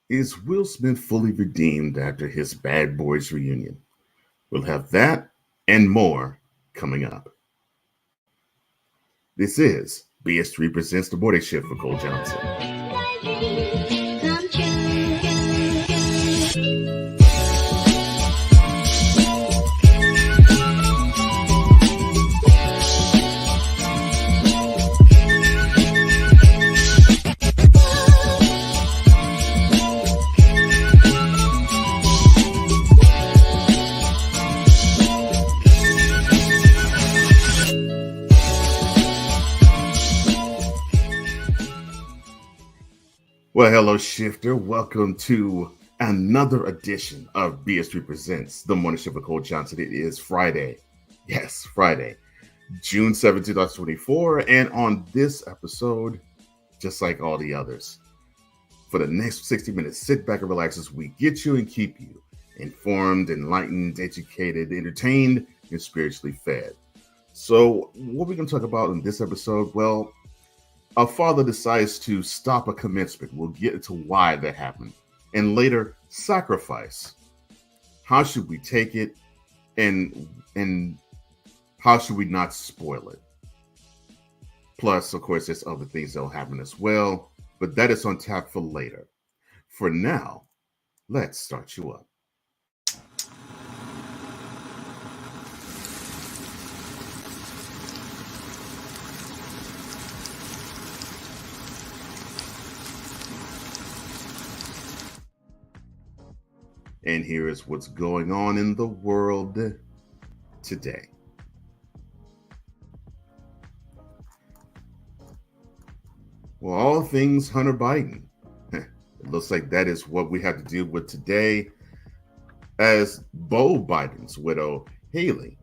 Is Will Smith fully redeemed after his Bad Boys reunion? We'll have that and more coming up. This is BS3 Presents the Morning Shift for Cole Johnson. Well, hello, Shifter. Welcome to another edition of BS3 Presents the Morning Shift with Cole Johnson. It is Friday. Yes, Friday, June 7th, 2024. And on this episode, just like all the others, for the next 60 minutes, sit back and relax as we get you and keep you informed, enlightened, educated, entertained, and spiritually fed. So what we're going to talk about in this episode, well, a father decides to stop a commencement. We'll get into why that happened. And later, sacrifice. How should we take it? And how should we not spoil it? Plus, of course, there's other things that will happen as well. But that is on tap for later. For now, let's start you up. And here is what's going on in the world today. Well, all things Hunter Biden. It looks like that is what we have to deal with today, as Beau Biden's widow, Haley,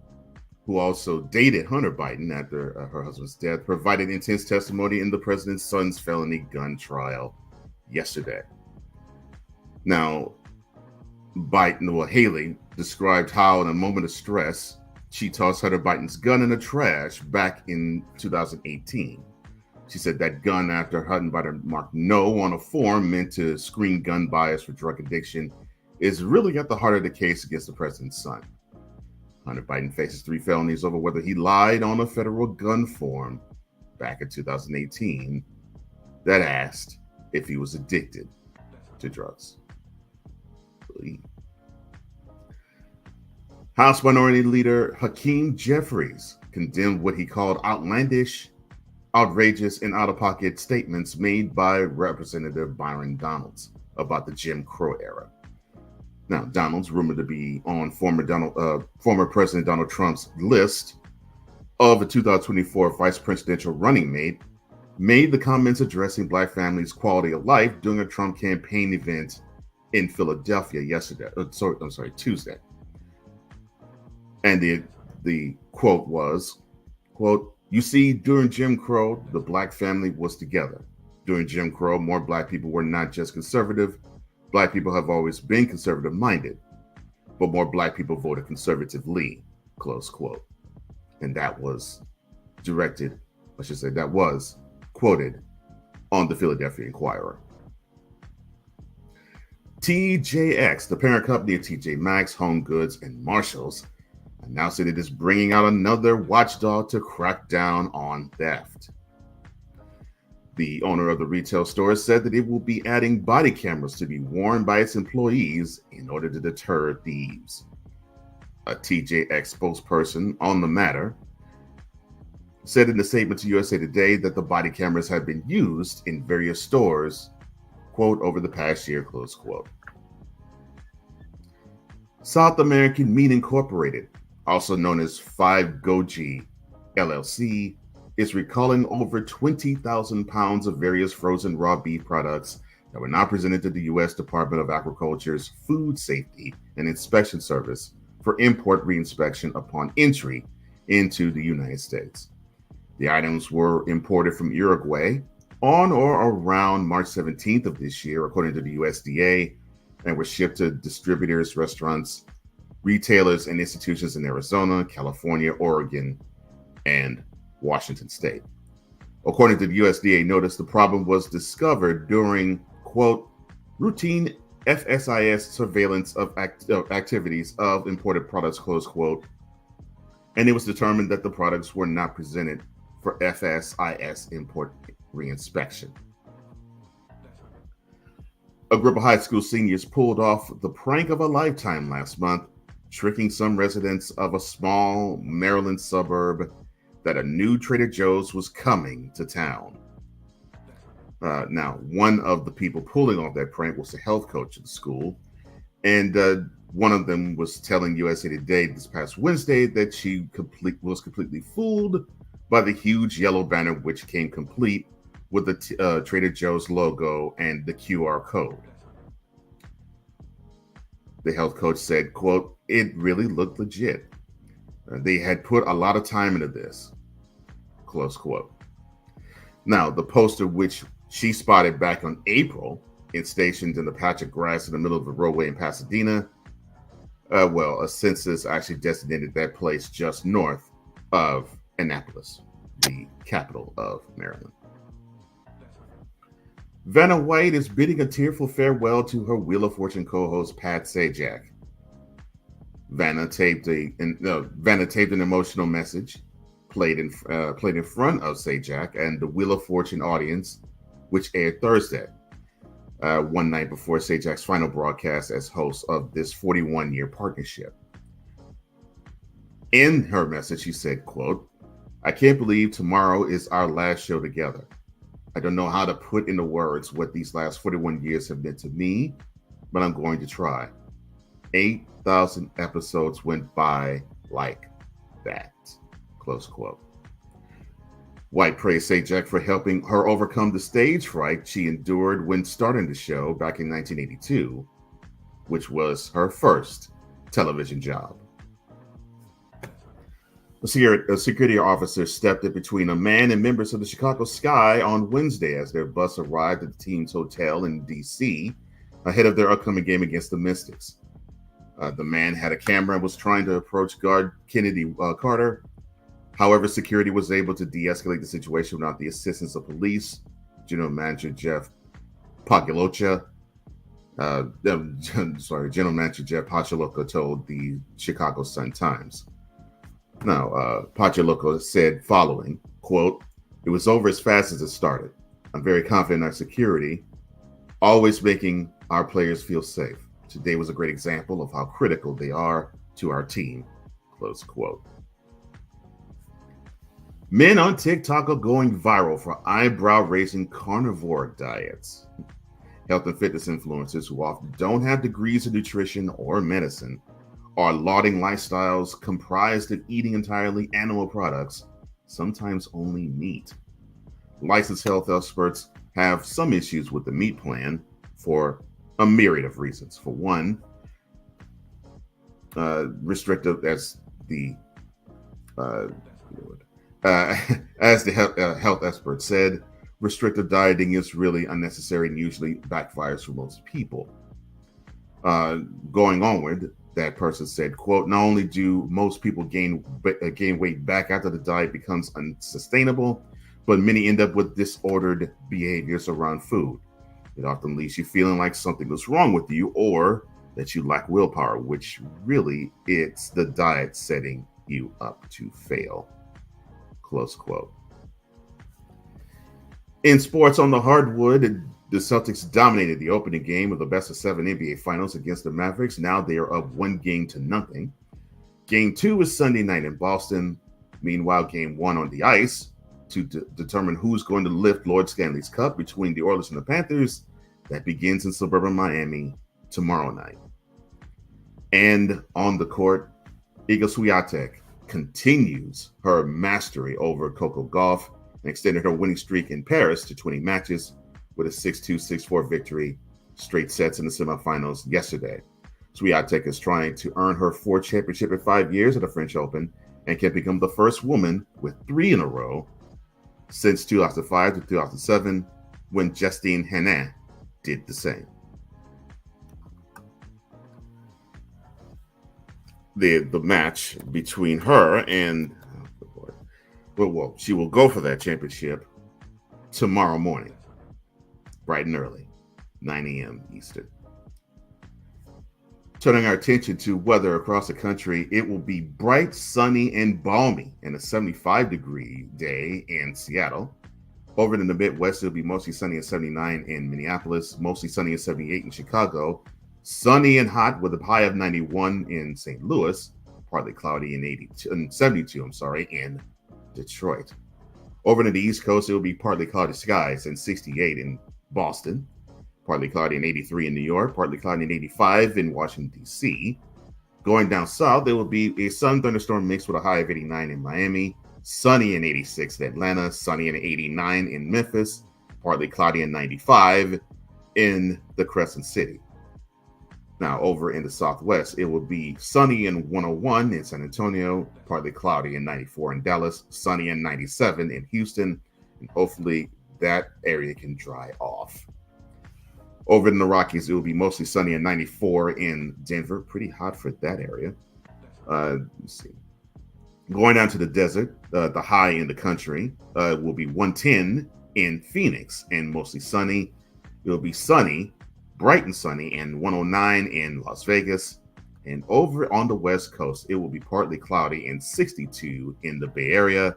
who also dated Hunter Biden after her husband's death, provided intense testimony in the president's son's felony gun trial yesterday. Now, Haley described how, in a moment of stress, she tossed Hunter Biden's gun in the trash back in 2018. She said that gun, after Hunter Biden marked no on a form meant to screen gun buyers for drug addiction, is really at the heart of the case against the president's son. Hunter Biden faces 3 felonies over whether he lied on a federal gun form back in 2018 that asked if he was addicted to drugs. House Minority Leader Hakeem Jeffries condemned what he called outlandish, outrageous, and out-of-pocket statements made by Representative Byron about the Jim Crow era. Now, Donald's rumored to be on former President Donald Trump's list of a 2024 vice presidential running mate, made the comments addressing Black families' quality of life during a Trump campaign event in Philadelphia Tuesday. And the quote was, quote, "You see, during Jim Crow, the Black family was together. During Jim Crow, more Black people were not just conservative. Black people have always been conservative-minded, but more Black people voted conservatively," close quote. And that was quoted on the Philadelphia Inquirer. TJX, the parent company of TJ Maxx, Home Goods, and Marshalls, announced that it is bringing out another watchdog to crack down on theft. The owner of the retail store said that it will be adding body cameras to be worn by its employees in order to deter thieves. A TJX spokesperson on the matter said in a statement to USA Today that the body cameras have been used in various stores, quote, over the past year, close quote. South American Meat Incorporated, also known as 5GoG LLC, is recalling over 20,000 pounds of various frozen raw beef products that were not presented to the U.S. Department of Agriculture's Food Safety and Inspection Service for import reinspection upon entry into the United States. The items were imported from Uruguay on or around March 17th of this year, according to the USDA, and were shipped to distributors, restaurants, retailers, and institutions in Arizona, California, Oregon, and Washington State. According to the USDA notice, the problem was discovered during, quote, routine FSIS surveillance of activities of imported products, close quote, and it was determined that the products were not presented for FSIS import reinspection. A group of high school seniors pulled off the prank of a lifetime last month, tricking some residents of a small Maryland suburb that a new Trader Joe's was coming to town. Now, one of the people pulling off that prank was the health coach of the school, and one of them was telling USA Today this past Wednesday that she was completely fooled by the huge yellow banner, which came complete with the Trader Joe's logo and the QR code. The health coach said, quote, "It really looked legit. They had put a lot of time into this," close quote. Now, the poster, which she spotted back on April, it's stationed in the patch of grass in the middle of the roadway in Pasadena. A census actually designated that place just north of Annapolis, the capital of Maryland. Vanna White is bidding a tearful farewell to her Wheel of Fortune co-host Pat Sajak. Vanna taped an emotional message, played in front of Sajak and the Wheel of Fortune audience, which aired Thursday, one night before Sajak's final broadcast as host of this 41-year partnership. In her message, she said, quote, "I can't believe tomorrow is our last show together. I don't know how to put into words what these last 41 years have meant to me, but I'm going to try. 8,000 episodes went by like that," close quote. White praised Sajak for helping her overcome the stage fright she endured when starting the show back in 1982, which was her first television job. A security officer stepped in between a man and members of the Chicago Sky on Wednesday as their bus arrived at the team's hotel in D.C. ahead of their upcoming game against the Mystics. The man had a camera and was trying to approach guard Kennedy Carter. However, security was able to de-escalate the situation without the assistance of police. General Manager Jeff Pagliocca, General Manager Jeff Pagliocca told the Chicago Sun-Times. Now, Pagliocca said following, quote, "It was over as fast as it started. I'm very confident in our security, always making our players feel safe. Today was a great example of how critical they are to our team," close quote. Men on TikTok are going viral for eyebrow-raising carnivore diets. Health and fitness influencers who often don't have degrees in nutrition or medicine are lauding lifestyles comprised of eating entirely animal products, sometimes only meat. Licensed health experts have some issues with the meat plan for a myriad of reasons. For one, restrictive, as the health expert said, restrictive dieting is really unnecessary and usually backfires for most people. Going onward, that person said, quote, "Not only do most people gain weight back after the diet becomes unsustainable, but many end up with disordered behaviors around food. It often leaves you feeling like something was wrong with you or that you lack willpower, which really it's the diet setting you up to fail," close quote. In sports on the hardwood, the Celtics dominated the opening game of the best-of-7 NBA Finals against the Mavericks. Now they are up 1-0. Game 2 is Sunday night in Boston. Meanwhile, Game 1 on the ice to determine who's going to lift Lord Stanley's Cup between the Oilers and the Panthers. That begins in suburban Miami tomorrow night. And on the court, Iga Swiatek continues her mastery over Coco Gauff and extended her winning streak in Paris to 20 matches with a 6-2, 6-4 victory, straight sets in the semifinals yesterday. Swiatek is trying to earn her 4th championship in 5 years at the French Open and can become the first woman with 3 in a row since 2005 to 2007, when Justine Henin did the same. The match between her and, she will go for that championship tomorrow morning, bright and early, 9 a.m. Eastern. Turning our attention to weather across the country, it will be bright, sunny, and balmy and a 75-degree day in Seattle. Over in the Midwest, it'll be mostly sunny and 79 in Minneapolis, mostly sunny and 78 in Chicago, sunny and hot with a high of 91 in St. Louis, partly cloudy and 72 in Detroit. Over in the East Coast, it will be partly cloudy skies and 68 in Boston, partly cloudy and 83 in New York, partly cloudy and 85 in Washington, D.C. Going down south, there will be a sun thunderstorm mixed with a high of 89 in Miami, sunny and 86 in Atlanta, sunny and 89 in Memphis, partly cloudy and 95 in the Crescent City. Now, over in the Southwest, it will be sunny and 101 in San Antonio, partly cloudy and 94 in Dallas, sunny and 97 in Houston, and hopefully that area can dry off. Over in the Rockies, it will be mostly sunny and 94 in Denver, pretty hot for that area. Let's see. Going down to the desert, the high in the country will be 110 in Phoenix and mostly sunny. It will be sunny, bright and sunny, and 109 in Las Vegas. And over on the West Coast, it will be partly cloudy and 62 in the Bay Area.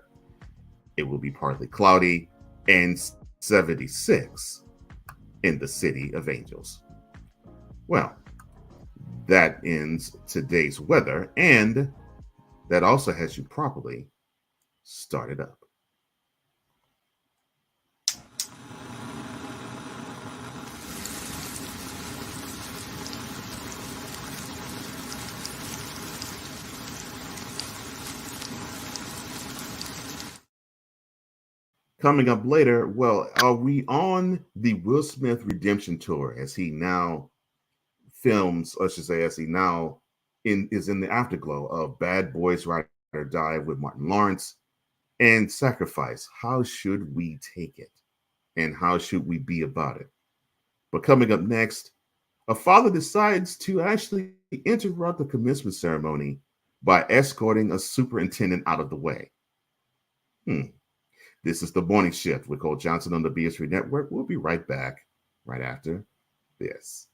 It will be partly cloudy and 76 in the City of Angels. Well, that ends today's weather, and that also has you properly started up. Coming up later, well, are we on the Will Smith redemption tour as he now films, or I should say, as he now is in the afterglow of Bad Boys Ride or Die with Martin Lawrence and Sacrifice? How should we take it? And how should we be about it? But coming up next, a father decides to actually interrupt the commencement ceremony by escorting a superintendent out of the way. This is The Morning Shift with Cole Johnson on the BS3 Network. We'll be right back right after this.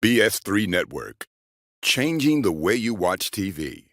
BS3 Network, changing the way you watch TV.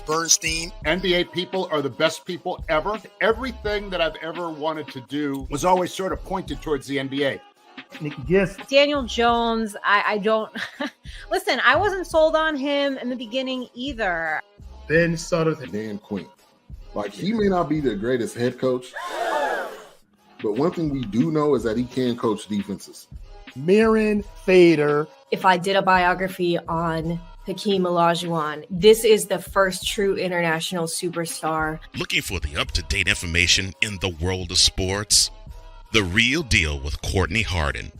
Bernstein. NBA people are the best people ever. Everything that I've ever wanted to do was always sort of pointed towards the NBA. Yes. Daniel Jones, I don't listen, I wasn't sold on him in the beginning either. Ben Sutter and Dan Quinn. Like, he may not be the greatest head coach, but one thing we do know is that he can coach defenses. Mirren Fader. If I did a biography on Hakeem Olajuwon, this is the first true international superstar. Looking for the up-to-date information in the world of sports? The Real Deal with Courtney Harden.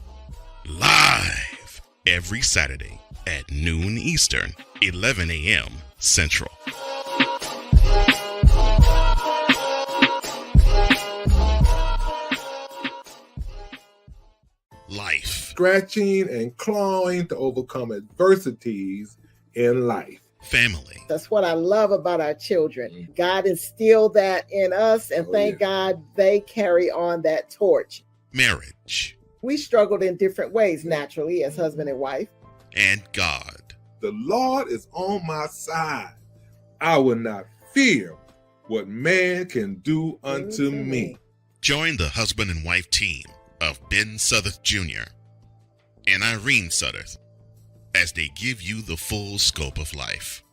Live every Saturday at noon Eastern, 11 a.m. Central. Life. Scratching and clawing to overcome adversities in life. Family. That's what I love about our children. God instilled that in us, and thank God they carry on that torch. Marriage. We struggled in different ways, naturally, as husband and wife. And God. The Lord is on my side. I will not fear what man can do unto me. Join the husband and wife team of Ben Southern Jr. and Irene Southern as they give you the full scope of life.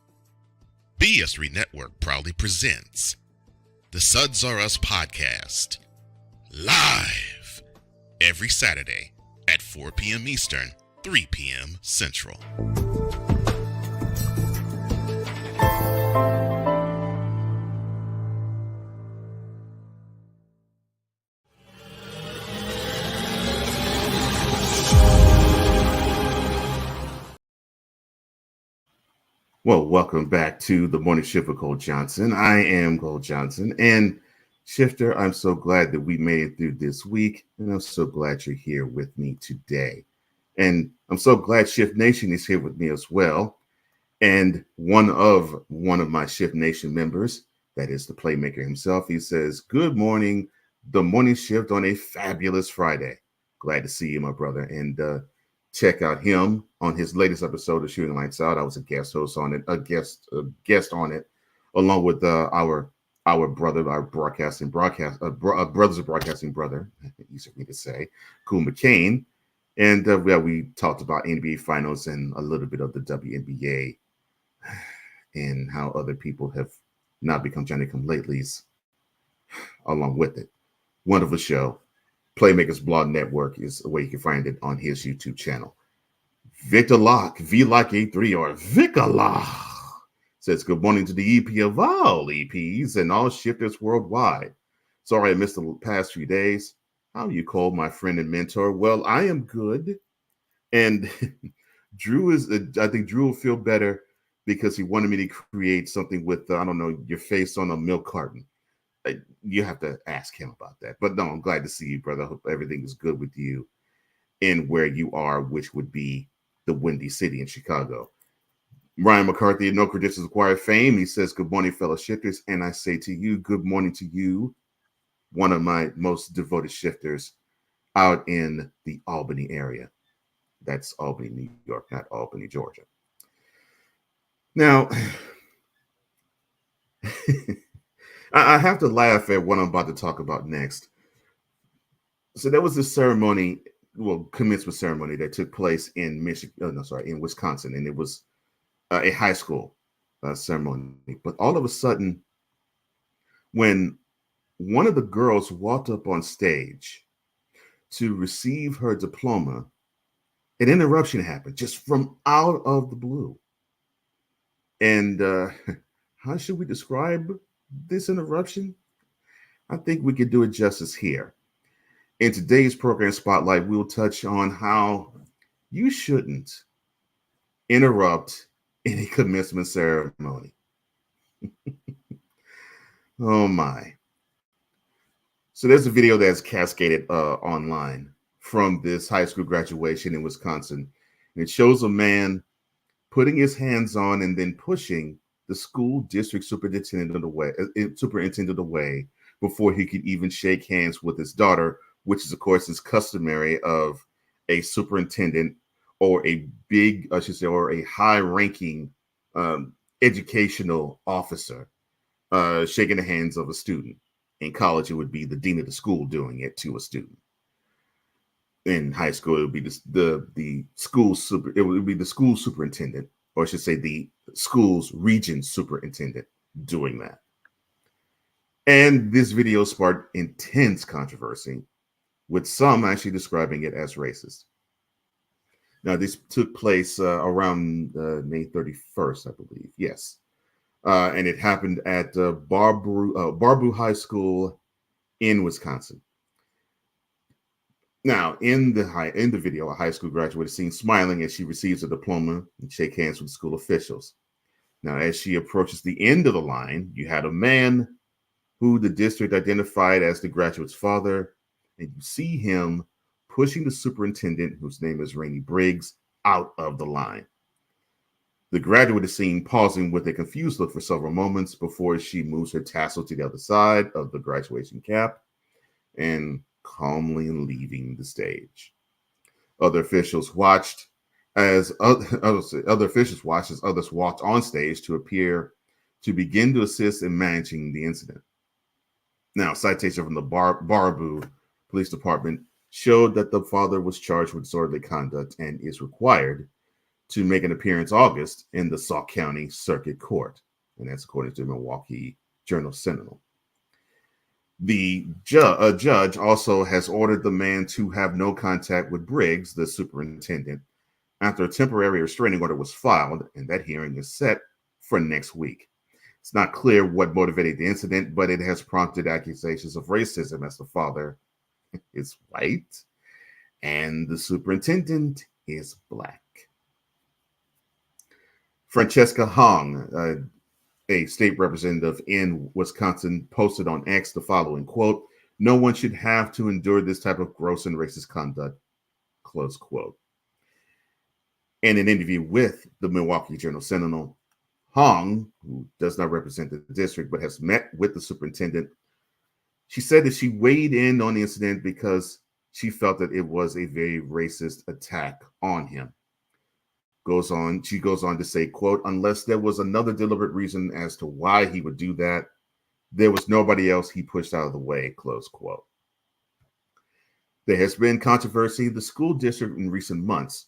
BS3 Network proudly presents the Suds Are Us podcast, live every Saturday at 4 p.m. Eastern, 3 p.m. Central. Well, welcome back to the Morning Shift with Cole Johnson. I am Cole Johnson. And Shifter, I'm so glad that we made it through this week. And I'm so glad you're here with me today. And I'm so glad Shift Nation is here with me as well. And one of my Shift Nation members, that is the playmaker himself, he says, "Good morning, the morning shift on a fabulous Friday." Glad to see you, my brother. And check out him on his latest episode of Shooting Lights Out. I was a guest host on it, a guest on it, along with our brother, our brothers of broadcasting brother, easy for me to say, Cool McCain. And we talked about NBA Finals and a little bit of the WNBA and how other people have not become Johnny Come Latelys along with it. Wonderful show. Playmakers Blog Network is where you can find it on his YouTube channel. Victor Locke, VLOCK83, or Vicalock, says, "Good morning to the EP of all EPs and all shifters worldwide. Sorry I missed the past few days. How are you, Cole, my friend and mentor?" Well, I am good. And Drew is, I think Drew will feel better because he wanted me to create something with, I don't know, your face on a milk carton. You have to ask him about that. But no, I'm glad to see you, brother. I hope everything is good with you and where you are, which would be the Windy City in Chicago. Ryan McCarthy, No Credentials Acquired fame. He says, "Good morning, fellow shifters." And I say to you, good morning to you, one of my most devoted shifters out in the Albany area. That's Albany, New York, not Albany, Georgia. Now, I have to laugh at what I'm about to talk about next. So there was this ceremony, commencement ceremony that took place in in Wisconsin, and it was a high school ceremony. But all of a sudden, when one of the girls walked up on stage to receive her diploma, an interruption happened just from out of the blue. And how should we describe this interruption? I think we could do it justice here. In today's program Spotlight, we'll touch on how you shouldn't interrupt any commencement ceremony. Oh my. So there's a video that's cascaded online from this high school graduation in Wisconsin. And it shows a man putting his hands on and then pushing the school district superintendent away before he could even shake hands with his daughter, which is, of course, is customary of a superintendent or a high-ranking educational officer shaking the hands of a student. In college, it would be the dean of the school doing it to a student. In high school, it would be the school superintendent, or I should say the school's region superintendent doing that. And this video sparked intense controversy, with some actually describing it as racist. Now, this took place around May 31st, I believe. Yes. And it happened at Barbour High School in Wisconsin. Now, in the video, a high school graduate is seen smiling as she receives a diploma and shake hands with school officials. Now, as she approaches the end of the line, you had a man who the district identified as the graduate's father, and you see him pushing the superintendent, whose name is Rainey Briggs, out of the line. The graduate is seen pausing with a confused look for several moments before she moves her tassel to the other side of the graduation cap and calmly leaving the stage. Other officials watched as others walked on stage to begin to assist in managing the incident. Now, citation from the Baraboo Police Department showed that the father was charged with disorderly conduct and is required to make an appearance August in the Sauk County Circuit Court. and that's according to the Milwaukee Journal-Sentinel. The judge also has ordered the man to have no contact with Briggs, the superintendent, after a temporary restraining order was filed, and that hearing is set for next week. It's not clear what motivated the incident, but it has prompted accusations of racism as the father is white and the superintendent is black. Francesca Hong, a state representative in Wisconsin, posted on X the following quote, "No one should have to endure this type of gross and racist conduct," close quote. In an interview with the Milwaukee Journal-Sentinel, Hong, who does not represent the district but has met with the superintendent, she said that she weighed in on the incident because she felt that it was a very racist attack on him. She goes on to say, quote, "Unless there was another deliberate reason as to why he would do that, there was nobody else he pushed out of the way," close quote. There has been controversy in the school district in recent months,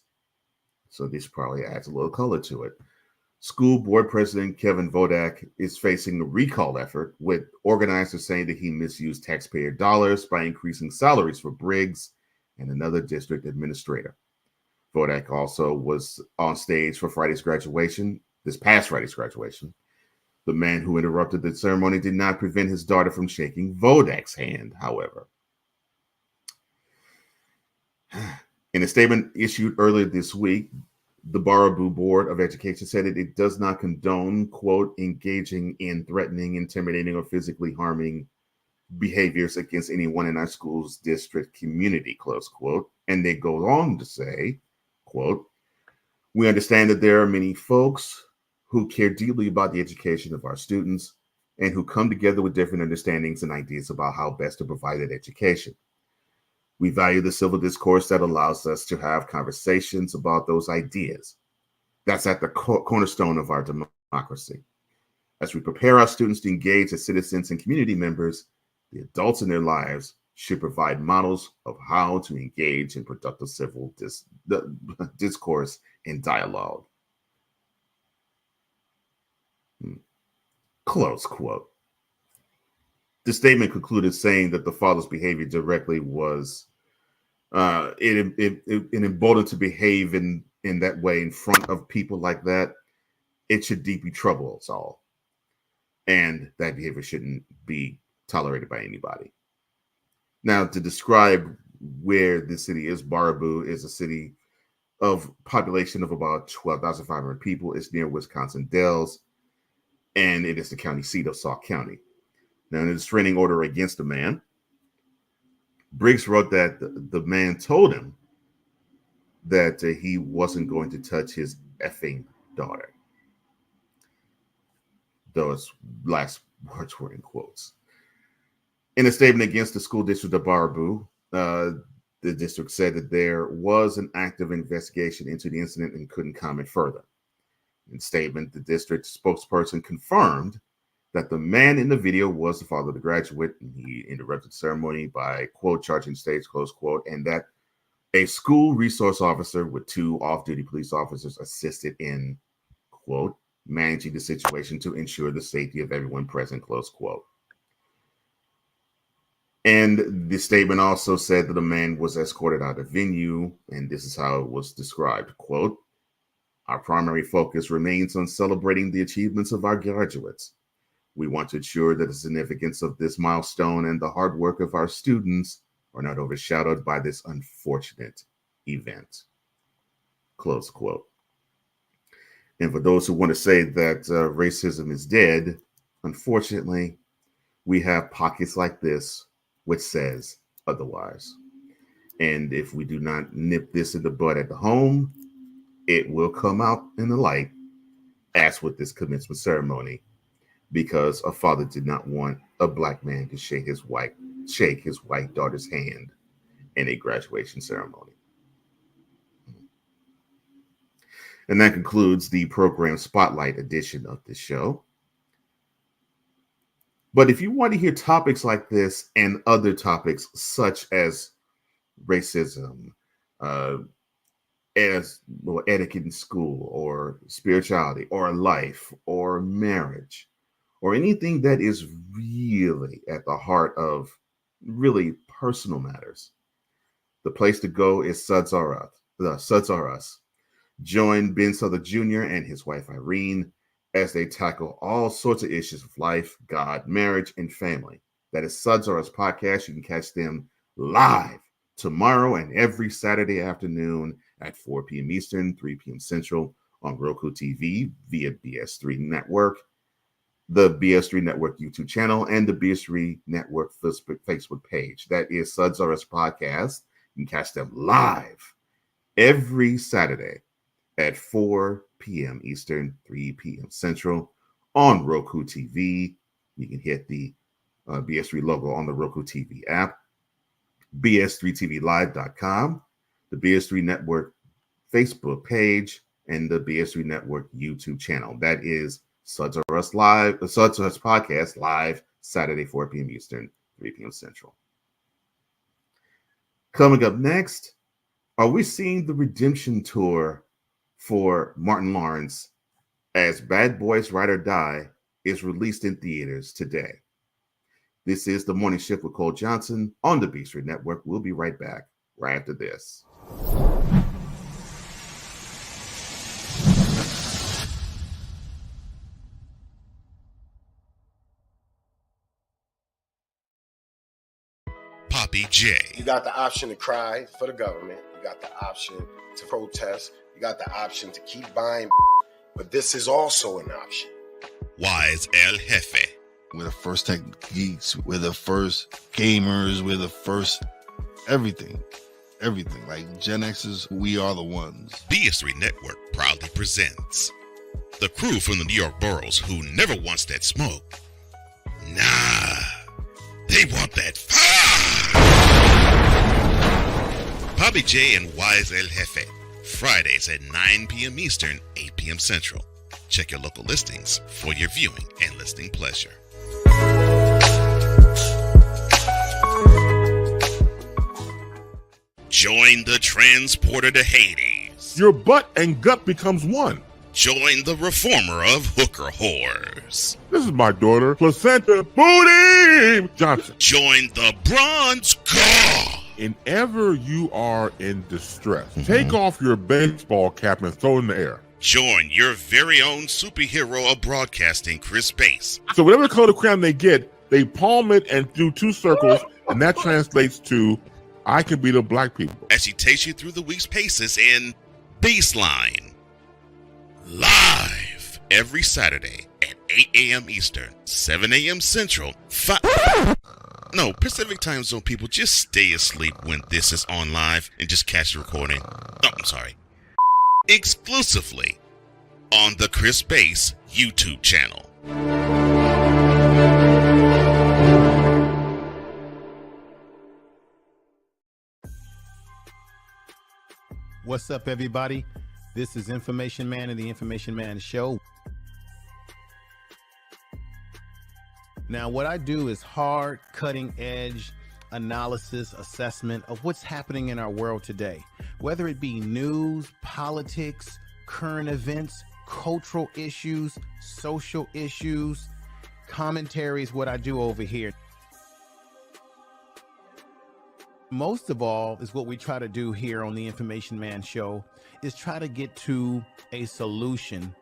so this probably adds a little color to it. School board president Kevin Vodak is facing a recall effort, with organizers saying that he misused taxpayer dollars by increasing salaries for Briggs and another district administrator. Vodak also was on stage for this past Friday's graduation. The man who interrupted the ceremony did not prevent his daughter from shaking Vodak's hand, however. In a statement issued earlier this week, the Baraboo Board of Education said that it does not condone, quote, engaging in threatening, intimidating, or physically harming behaviors against anyone in our school's district community, close quote. And they go on to say, quote, "We understand that there are many folks who care deeply about the education of our students and who come together with different understandings and ideas about how best to provide that education. We value the civil discourse that allows us to have conversations about those ideas. That's at the cornerstone of our democracy. As we prepare our students to engage as citizens and community members, the adults in their lives should provide models of how to engage in productive civil discourse and dialogue." Close quote. The statement concluded saying that the father's behavior directly was it emboldened to behave in that way in front of people like that. It should deeply trouble us all, and that behavior shouldn't be tolerated by anybody. Now, to describe where this city is, Baraboo is a city of population of about 12,500 people. It's near Wisconsin Dells, and it is the county seat of Sauk County. Now, in a restraining order against the man, Briggs wrote that the man told him that he wasn't going to touch his effing daughter. Those last words were in quotes. In a statement against the school district of Baraboo, the district said that there was an active investigation into the incident and couldn't comment further. In a statement, the district spokesperson confirmed that the man in the video was the father of the graduate, and he interrupted the ceremony by, quote, charging stage, close quote, and that a school resource officer with 2 off-duty police officers assisted in, quote, managing the situation to ensure the safety of everyone present, close quote. And the statement also said that the man was escorted out of the venue, and this is how it was described, quote, "Our primary focus remains on celebrating the achievements of our graduates. We want to ensure that the significance of this milestone and the hard work of our students are not overshadowed by this unfortunate event," close quote. And for those who want to say that racism is dead, unfortunately, we have pockets like this which says otherwise. And if we do not nip this in the bud at the home, it will come out in the light, as with this commencement ceremony, because a father did not want a black man to shake his white daughter's hand in a graduation ceremony. And that concludes the program Spotlight edition of the show. But if you want to hear topics like this and other topics such as racism, as well, etiquette in school or spirituality or life or marriage or anything that is really at the heart of really personal matters, the place to go is Suds Are Us. The Suds Are Us. Join Ben Souther Jr. and his wife Irene as they tackle all sorts of issues of life, God, marriage, and family. That is Suds Are Us podcast. You can catch them live tomorrow and every Saturday afternoon at 4 p.m. Eastern, 3 p.m. Central on Roku TV via BS3 Network, the BS3 Network YouTube channel, and the BS3 Network Facebook page. That is Suds Are Us podcast. You can catch them live every Saturday at 4 p.m. Eastern, 3 p.m. Central on Roku TV. You can hit the BS3 logo on the Roku TV app, bs3tvlive.com, the BS3 Network Facebook page, and the BS3 Network YouTube channel. That is Suds Are Us Live, the Suds Are Us podcast live Saturday, 4 p.m. Eastern, 3 p.m. Central. Coming up next, are we seeing the redemption tour for Martin Lawrence as Bad Boys Ride or Die is released in theaters today? This is the Morning Shift with Cole Johnson on the BS3 Network. We'll be right back right after this. Poppy J. You got the option to cry for the government. You got the option to protest. You got the option to keep buying. But this is also an option. Wise El Jefe. We're the first tech geeks. We're the first gamers. We're the first everything. Everything. Like Gen X's, we are the ones. BS3 Network proudly presents the crew from the New York boroughs who never wants that smoke. Nah, they want that fire. Poppy J and Wise El Jefe. Fridays at 9 p.m. Eastern, 8 p.m. Central. Check your local listings for your viewing and listening pleasure. Join the transporter to Hades. Your butt and gut becomes one. Join the reformer of hooker whores. This is my daughter, Placenta Booty Johnson. Join the bronze god. Whenever you are in distress, take off your baseball cap and throw it in the air. Join your very own superhero of broadcasting, Chris Bass. So whatever color crayon they get, they palm it and do two circles, and that translates to, I can be the black people. As she takes you through the week's paces in Baseline. Live every Saturday at 8 a.m. Eastern, 7 a.m. Central, Pacific Time Zone people, just stay asleep when this is on live and just catch the recording. Exclusively on the Chris Bass YouTube channel. What's up, everybody? This is Information Man and the Information Man Show. Now, what I do is hard, cutting-edge analysis, assessment of what's happening in our world today, whether it be news, politics, current events, cultural issues, social issues. Commentary is what I do over here. Most of all is what we try to do here on the Information Man Show is try to get to a solution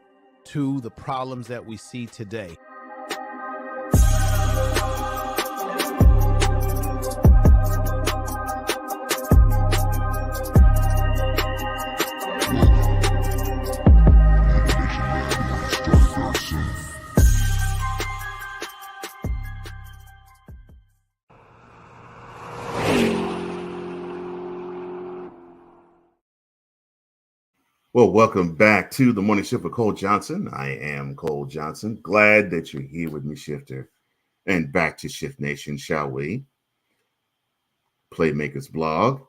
to the problems that we see today. Well, welcome back to the Morning Shift with Cole Johnson. I am Cole Johnson. Glad that you're here with me, Shifter. And back to Shift Nation, shall we? Playmakers blog.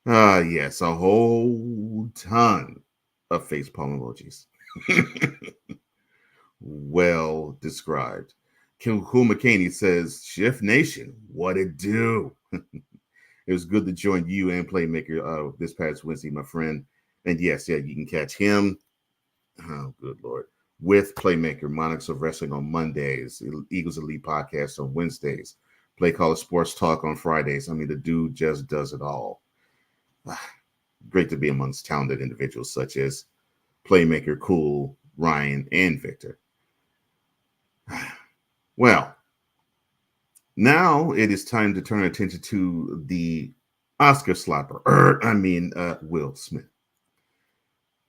Yes, a whole ton of facepalm emojis. Well described. Cool McCaney says, Shift Nation, what it do? It was good to join you and Playmaker this past Wednesday, my friend. And yes, yeah, you can catch him. Oh, good Lord. With Playmaker, Monarchs of Wrestling on Mondays, Eagles Elite Podcast on Wednesdays, Play Caller Sports Talk on Fridays. I mean, the dude just does it all. Great to be amongst talented individuals such as Playmaker, Cool, Ryan, and Victor. Well, now it is time to turn attention to the Oscar slapper. Will Smith.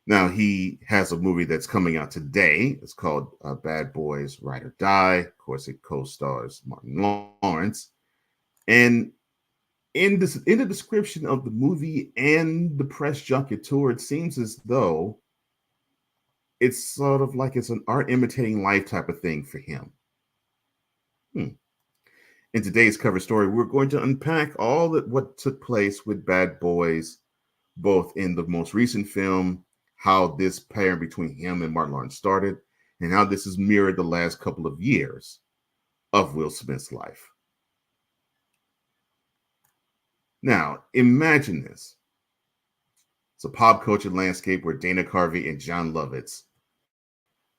Now, he has a movie that's coming out today. It's called Bad Boys Ride or Die. Of course, it co-stars Martin Lawrence. And in the description of the movie and the press junket tour, it seems as though it's sort of like it's an art imitating life type of thing for him. In today's cover story, we're going to unpack all that what took place with Bad Boys, both in the most recent film, how this pairing between him and Martin Lawrence started, and how this has mirrored the last couple of years of Will Smith's life. Now, imagine this. It's a pop culture landscape where Dana Carvey and John Lovitz,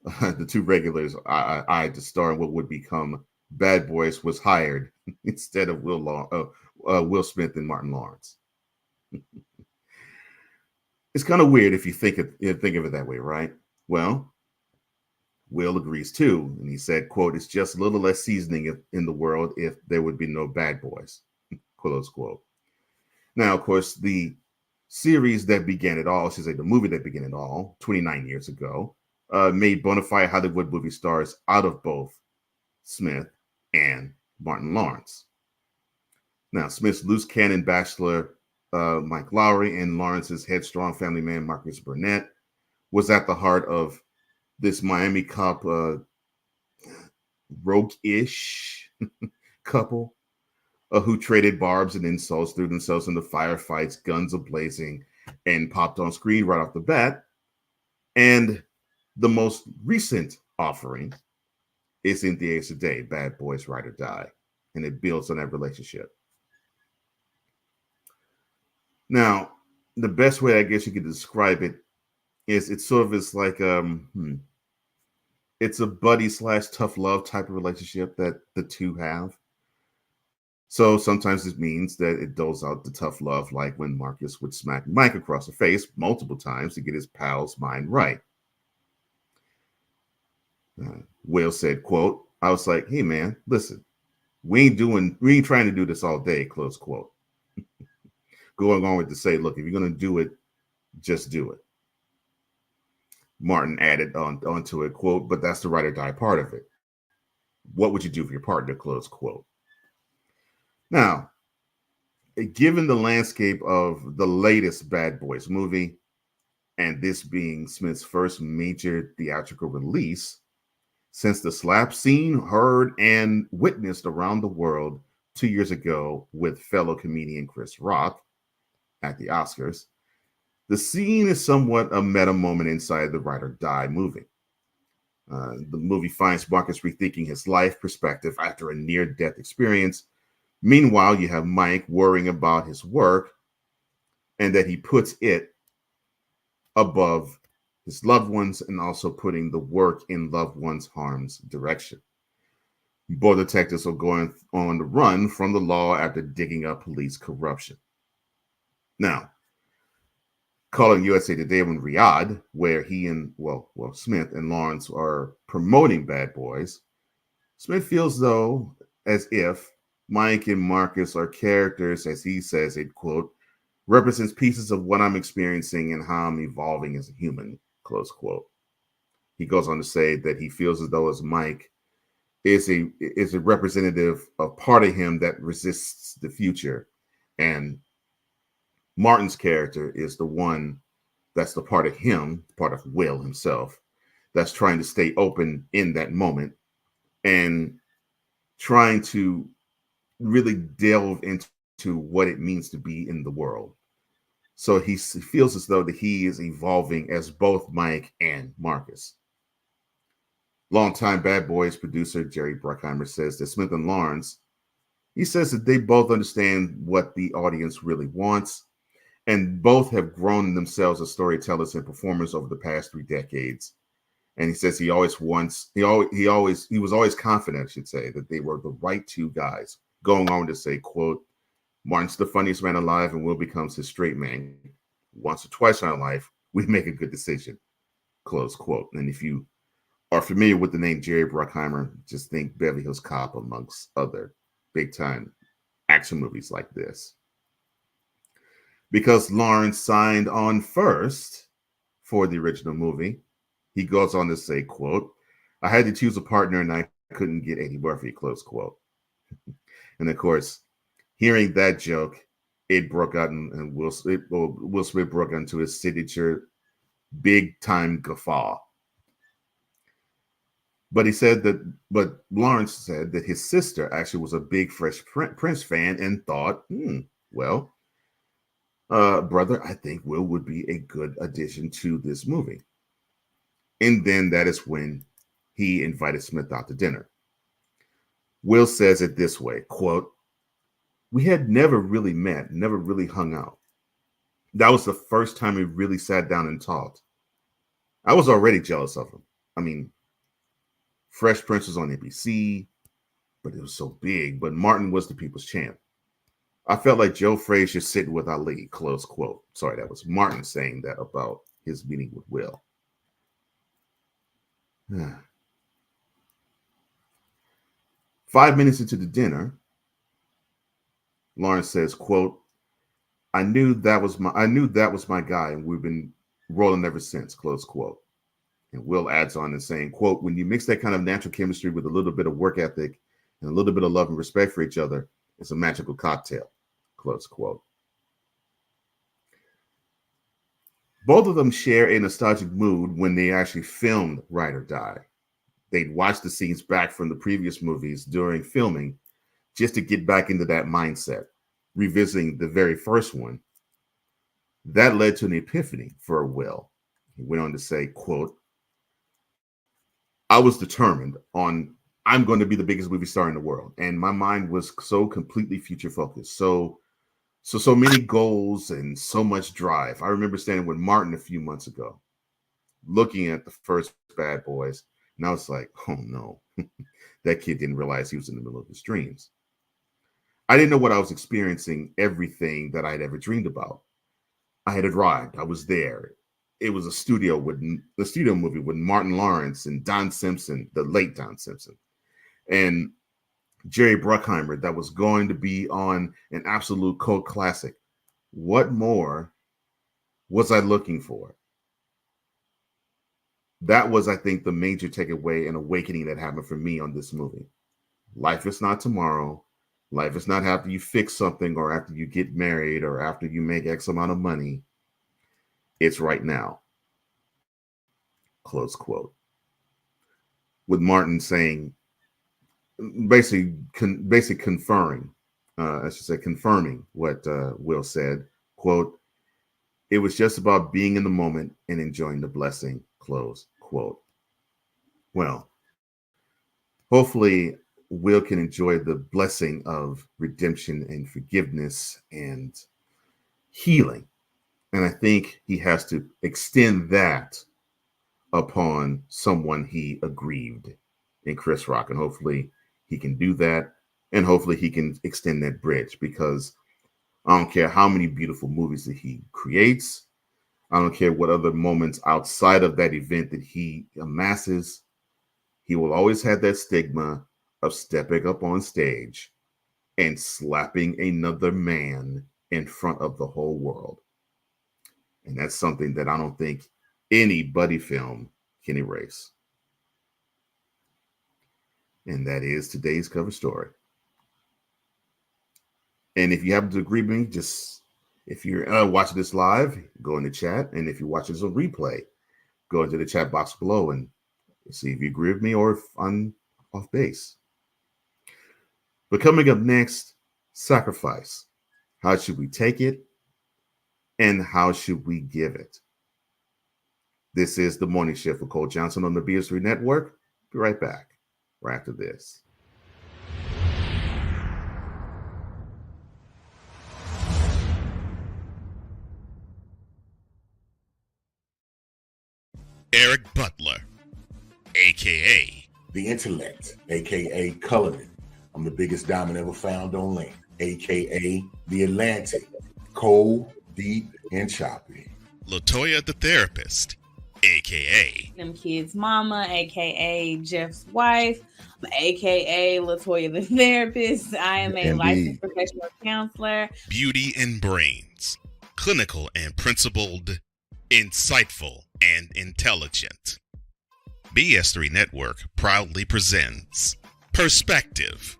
the two regulars eyed to star in what would become Bad Boys, was hired instead of Will Smith and Martin Lawrence. It's kind of weird if you think of it that way, right? Well, Will agrees too, and he said, quote, "It's just a little less seasoning in the world if there would be no Bad Boys," close quote. Now, of course, the series that began it all, I should say the movie that began it all, 29 years ago, made bona fide Hollywood movie stars out of both Smith and Martin Lawrence. Now, Smith's loose cannon bachelor, Mike Lowry, and Lawrence's headstrong family man, Marcus Burnett, was at the heart of this Miami cop rogue-ish couple who traded barbs and insults, threw themselves into firefights, guns a-blazing, and popped on screen right off the bat. And the most recent offering is in theaters today, Bad Boys Ride or Die, and it builds on that relationship. Now, the best way I guess you could describe it is it's sort of like it's a buddy / tough love type of relationship that the two have. So sometimes it means that it doles out the tough love, like when Marcus would smack Mike across the face multiple times to get his pal's mind right. Will said, quote, "I was like, hey man, listen, we ain't trying to do this all day," close quote. Going on with to say, look, if you're going to do it, just do it. Martin added onto it, quote, "But that's the ride or die part of it. What would you do for your partner?" Close quote. Now, given the landscape of the latest Bad Boys movie, and this being Smith's first major theatrical release since the slap scene heard and witnessed around the world 2 years ago with fellow comedian Chris Rock at the Oscars, the scene is somewhat a meta moment inside the Ride or Die movie. The movie finds Marcus rethinking his life perspective after a near-death experience. Meanwhile, you have Mike worrying about his work and that he puts it above his loved ones and also putting the work in loved ones' harm's direction. Both detectives are going on the run from the law after digging up police corruption. Now, calling USA Today in Riyadh, where he and Smith and Lawrence are promoting Bad Boys, Smith feels though as if Mike and Marcus are characters, as he says it, quote, "represents pieces of what I'm experiencing and how I'm evolving as a human," close quote. He goes on to say that he feels as though as Mike is a representative of part of him that resists the future, and Martin's character is the one that's the part of him, part of Will himself, that's trying to stay open in that moment and trying to really delve into what it means to be in the world. So he feels as though that he is evolving as both Mike and Marcus. Longtime Bad Boys producer Jerry Bruckheimer says that Smith and Lawrence He says that they both understand what the audience really wants, and both have grown themselves as storytellers and performers over the past 3 decades. And he says he was always confident, I should say, that they were the right two guys. Going on to say, quote, Martin's the funniest man alive and Will becomes his straight man. Once or twice in our life, we make a good decision, close quote. And if you are familiar with the name Jerry Bruckheimer, just think Beverly Hills Cop amongst other big-time action movies like this. Because Lawrence signed on first for the original movie, he goes on to say, quote, I had to choose a partner and I couldn't get Eddie Murphy, close quote. And of course, hearing that joke, it broke out and Will Smith broke into his signature big-time guffaw. But Lawrence said that his sister actually was a big Fresh Prince fan and thought, brother, I think Will would be a good addition to this movie. And then that is when he invited Smith out to dinner. Will says it this way, quote, we had never really met, never really hung out. That was the first time we really sat down and talked. I was already jealous of him. I mean, Fresh Prince was on NBC, but it was so big. But Martin was the people's champ. I felt like Joe Frazier sitting with Ali, close quote. Sorry, that was Martin saying that about his meeting with Will. 5 minutes into the dinner, Lawrence says, quote, I knew that was my guy, and we've been rolling ever since, close quote. And Will adds on and saying, quote, when you mix that kind of natural chemistry with a little bit of work ethic and a little bit of love and respect for each other, it's a magical cocktail, close quote. Both of them share a nostalgic mood when they actually filmed Ride or Die. They'd watch the scenes back from the previous movies during filming just to get back into that mindset, revisiting the very first one. That led to an epiphany for Will. He went on to say, quote, I was determined on I'm going to be the biggest movie star in the world. And my mind was so completely future focused. So many goals and so much drive. I remember standing with Martin a few months ago, looking at the first Bad Boys. And I was like, oh no, that kid didn't realize he was in the middle of his dreams. I didn't know what I was experiencing, everything that I'd ever dreamed about. I had arrived. I was there. It was a studio movie with Martin Lawrence and Don Simpson, the late Don Simpson, and Jerry Bruckheimer that was going to be on an absolute cult classic. What more was I looking for? That was, I think, the major takeaway and awakening that happened for me on this movie. Life is not tomorrow. Life is not after you fix something or after you get married or after you make X amount of money. It's right now. Close quote. With Martin saying, basically confirming what Will said, quote, it was just about being in the moment and enjoying the blessing, close quote. Well, hopefully Will can enjoy the blessing of redemption and forgiveness and healing. And I think he has to extend that upon someone he aggrieved in Chris Rock. And hopefully he can do that. And hopefully he can extend that bridge, because I don't care how many beautiful movies that he creates. I don't care what other moments outside of that event that he amasses. He will always have that stigma of stepping up on stage and slapping another man in front of the whole world. And that's something that I don't think any buddy film can erase. And that is today's cover story. And if you happen to agree with me, just if you're watching this live, go in the chat. And if you're watching this on replay, go into the chat box below and see if you agree with me or if I'm off base. But coming up next, sacrifice. How should we take it? And how should we give it? This is the Morning Shift with Cole Johnson on the BS3 Network. Be right back right after this. Butler, aka the intellect, aka Cullinan. I'm the biggest diamond ever found on land, aka the Atlantic, cold, deep, and choppy. Latoya the therapist, aka them kids' mama, aka Jeff's wife, aka Latoya the therapist. I am a licensed professional counselor. Beauty and Brains, clinical and principled, insightful and intelligent. BS3 Network proudly presents Perspective,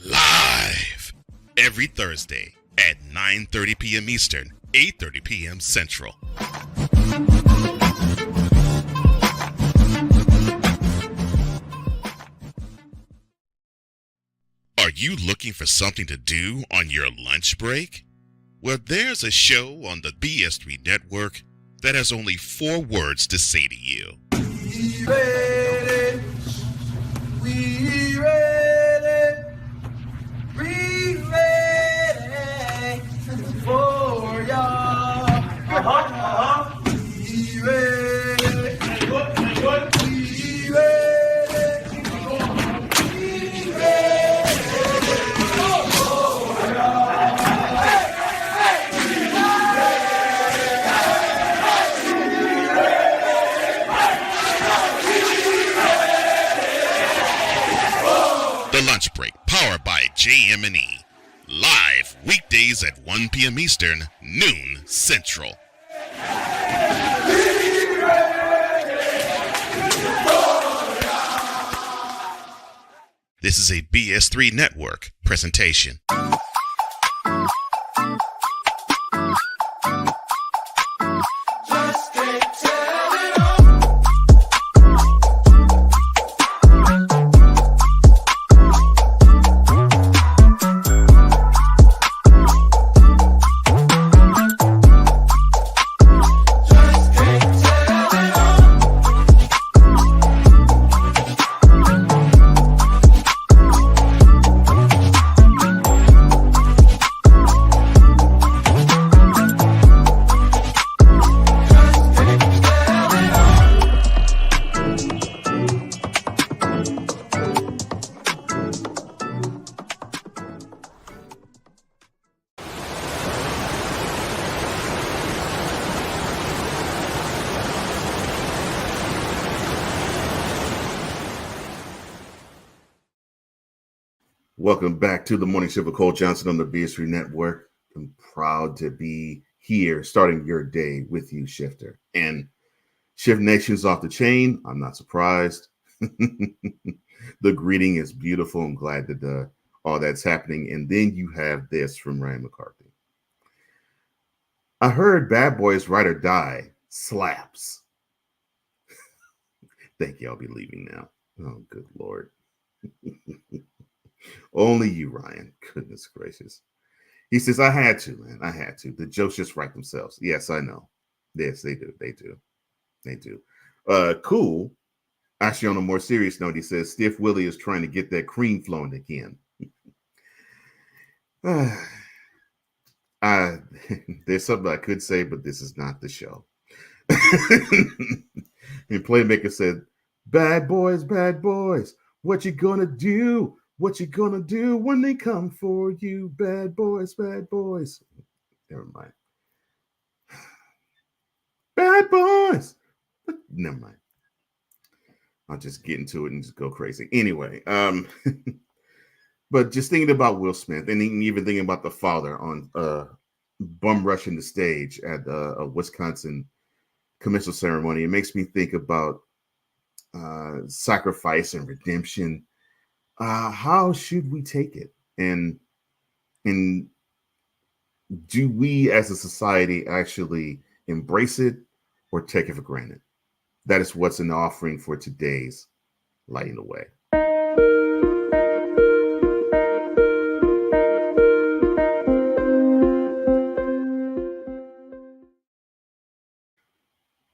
live every Thursday at 9:30 p.m. Eastern, 8:30 p.m. Central. Are you looking for something to do on your lunch break? Well, there's a show on the BS3 Network that has only 4 words to say to you. We ready, we ready, we ready for y'all. We ready, we ready. The Lunch Break, powered by JM&E. Live weekdays at 1 p.m. Eastern, noon Central. This is a BS3 Network presentation. Welcome back to the Morning Shift with Cole Johnson on the BS3 Network. I'm proud to be here starting your day with you, Shifter. And Shift Nation's off the chain. I'm not surprised. The greeting is beautiful. I'm glad that all that's happening. And then you have this from Ryan McCarthy. I heard Bad Boys Ride or Die slaps. Think y'all be leaving now. Oh, good Lord. Only you, Ryan. Goodness gracious. He says, I had to, man. I had to. The jokes just write themselves. Yes, I know. Yes, they do. They do. They do. Cool. Actually, on a more serious note, he says, Stiff Willie is trying to get that cream flowing again. There's something I could say, but this is not the show. And Playmaker said, bad boys, what you gonna do? What you gonna do when they come for you? Bad boys, bad boys. Never mind. Bad boys. But never mind. I'll just get into it and just go crazy. Anyway, but just thinking about Will Smith and even thinking about the father on bum rushing the stage at a Wisconsin commencement ceremony, it makes me think about sacrifice and redemption. How should we take it? And do we as a society actually embrace it or take it for granted? That is what's in the offering for today's Lighting the Way.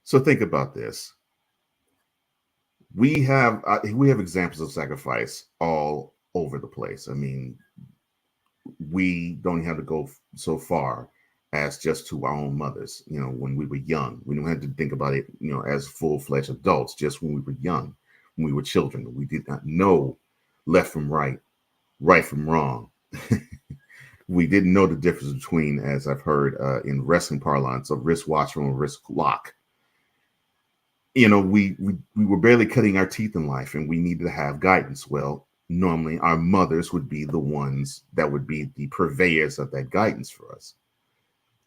So think about this. We have examples of sacrifice all over the place. I mean, we don't have to go so far. as just to our own mothers, when we were young. We don't have to think about it, as full-fledged adults, just when we were young, when we were children. We did not know left from right, right from wrong. We didn't know the difference between, as I've heard in wrestling parlance, a wristwatch from a wrist lock. We were barely cutting our teeth in life, and we needed to have guidance. Well, normally our mothers would be the ones that would be the purveyors of that guidance for us.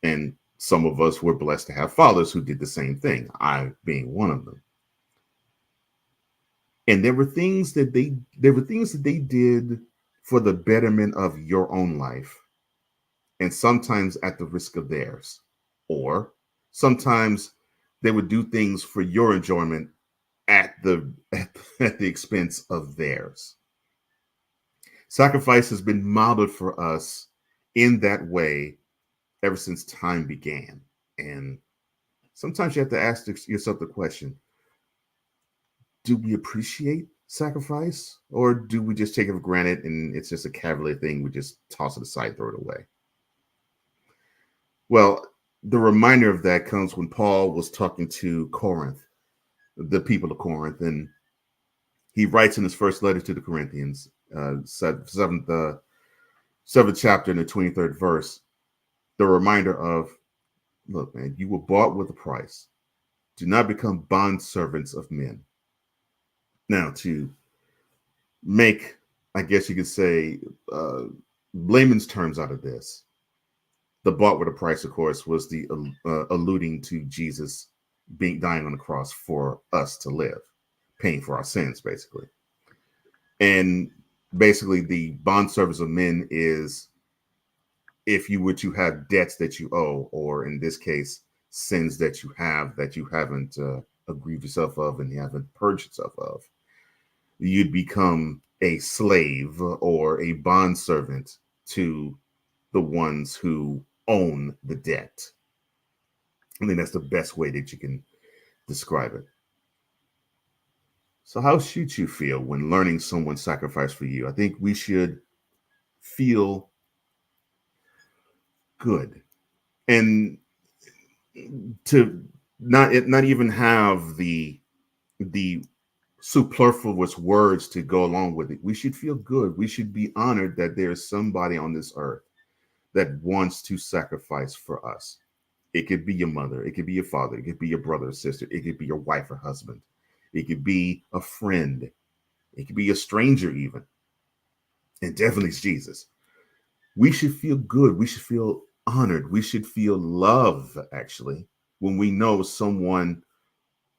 And some of us were blessed to have fathers who did the same thing, I being one of them. And there were things that they did for the betterment of your own life, and sometimes at the risk of theirs. Or sometimes they would do things for your enjoyment at the expense of theirs. Sacrifice has been modeled for us in that way ever since time began. And sometimes you have to ask yourself the question, do we appreciate sacrifice, or do we just take it for granted and it's just a cavalier thing? We just toss it aside, throw it away. Well, the reminder of that comes when Paul was talking to Corinth, the people of Corinth, and he writes in his first letter to the Corinthians, seventh chapter in the 23rd verse, the reminder of, look, man, you were bought with a price. Do not become bond servants of men. Now, to make, I guess you could say, layman's terms out of this, the bought with a price, of course, was the alluding to Jesus dying on the cross for us to live, paying for our sins, basically. And basically, the bond service of men is if you were to have debts that you owe, or in this case, sins that you haven't aggrieved yourself of and you haven't purged yourself of, you'd become a slave or a bond servant to the ones who own the debt. I think that's the best way that you can describe it. So how should you feel when learning someone sacrificed for you? I think we should feel good, and to not even have the superfluous words to go along with it. We should feel good. We should be honored that there is somebody on this earth that wants to sacrifice for us. It could be your mother, it could be your father, it could be your brother or sister, it could be your wife or husband, it could be a friend, it could be a stranger even, and definitely it's Jesus. We should feel good. We should feel honored. We should feel love, actually, when we know someone,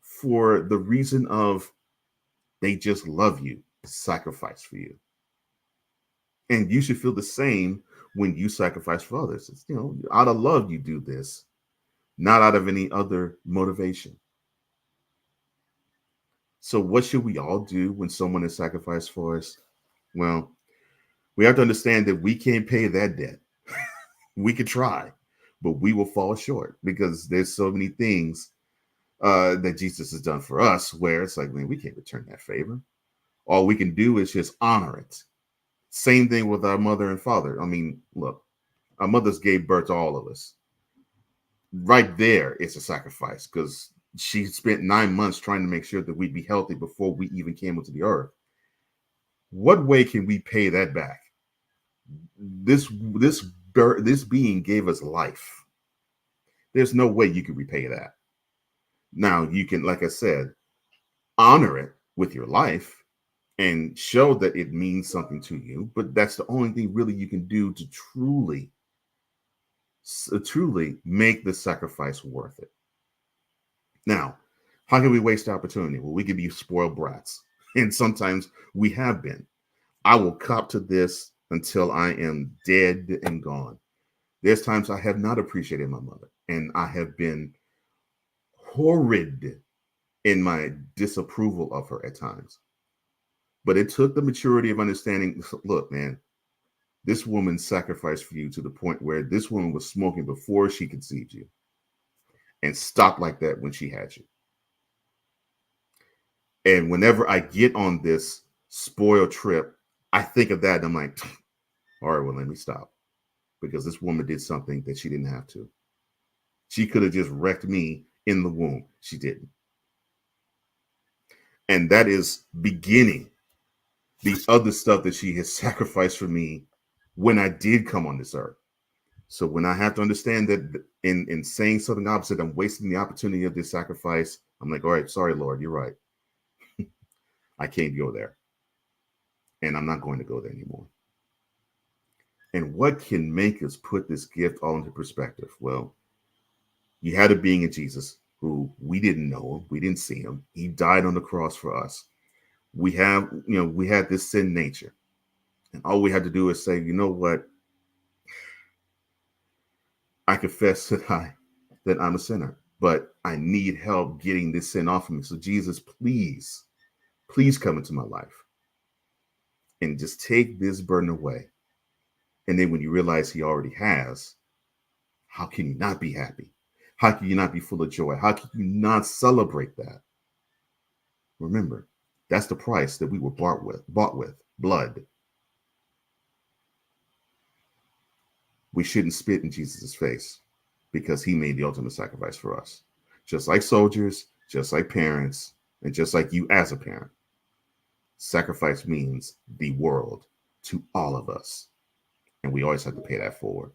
for the reason of they just love you, sacrifice for you. And you should feel the same when you sacrifice for others. It's, out of love you do this, not out of any other motivation. So what should we all do when someone is sacrificed for us? Well, we have to understand that we can't pay that debt. We could try, but we will fall short because there's so many things that Jesus has done for us where it's like, man, we can't return that favor. All we can do is just honor it. Same thing with our mother and father. I mean, look, our mothers gave birth to all of us. Right there, it's a sacrifice because she spent 9 months trying to make sure that we'd be healthy before we even came into the earth. What way can we pay that back? This being gave us life. There's no way you can repay that. Now, you can, like I said, honor it with your life and show that it means something to you, but that's the only thing really you can do to truly make the sacrifice worth it. Now, how can we waste opportunity? Well, we can be spoiled brats, and sometimes we have been. I will cop to this until I am dead and gone. There's times I have not appreciated my mother, and I have been horrid in my disapproval of her at times. But it took the maturity of understanding, look, man, this woman sacrificed for you to the point where this woman was smoking before she conceived you and stopped like that when she had you. And whenever I get on this spoiled trip, I think of that and I'm like, all right, well, let me stop, because this woman did something that she didn't have to. She could have just wrecked me in the womb. She didn't. And that is beginning the other stuff that she has sacrificed for me when I did come on this earth. So when I have to understand that in saying something opposite, I'm wasting the opportunity of this sacrifice, I'm like, all right, sorry, Lord, you're right. I can't go there. And I'm not going to go there anymore. And what can make us put this gift all into perspective? Well, you had a being in Jesus who we didn't know him. We didn't see him. He died on the cross for us. We had this sin nature. And all we had to do is say, you know what? I confess that I'm a sinner, but I need help getting this sin off of me. So Jesus, please come into my life and just take this burden away. And then when you realize he already has, how can you not be happy? How can you not be full of joy? How can you not celebrate that? Remember, that's the price that we were bought with blood. We shouldn't spit in Jesus' face because he made the ultimate sacrifice for us. Just like soldiers, just like parents, and just like you as a parent. Sacrifice means the world to all of us. And we always have to pay that forward.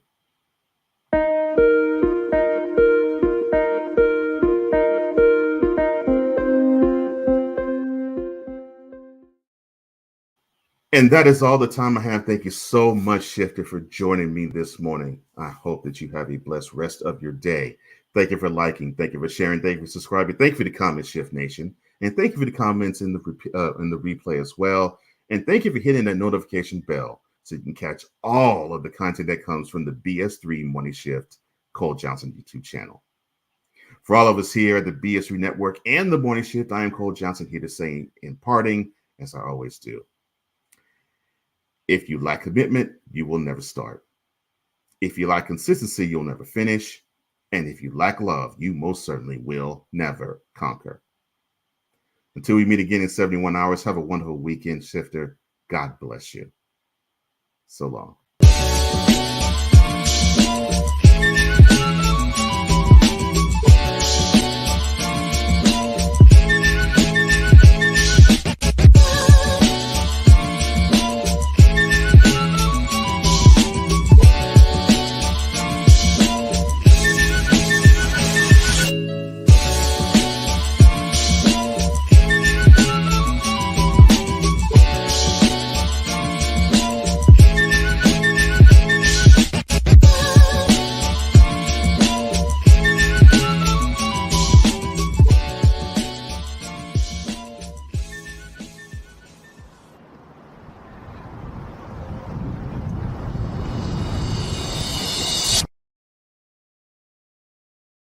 And that is all the time I have. Thank you so much, Shifter, for joining me this morning. I hope that you have a blessed rest of your day. Thank you for liking. Thank you for sharing. Thank you for subscribing. Thank you for the comments, Shift Nation. And thank you for the comments in the replay as well. And thank you for hitting that notification bell so you can catch all of the content that comes from the BS3 Morning Shift Cole Johnson YouTube channel. For all of us here at the BS3 Network and the Morning Shift, I am Cole Johnson here to say in parting, as I always do. If you lack commitment, you will never start. If you lack consistency, you'll never finish. And if you lack love, you most certainly will never conquer. Until we meet again in 71 hours, have a wonderful weekend, Shifter. God bless you. So long.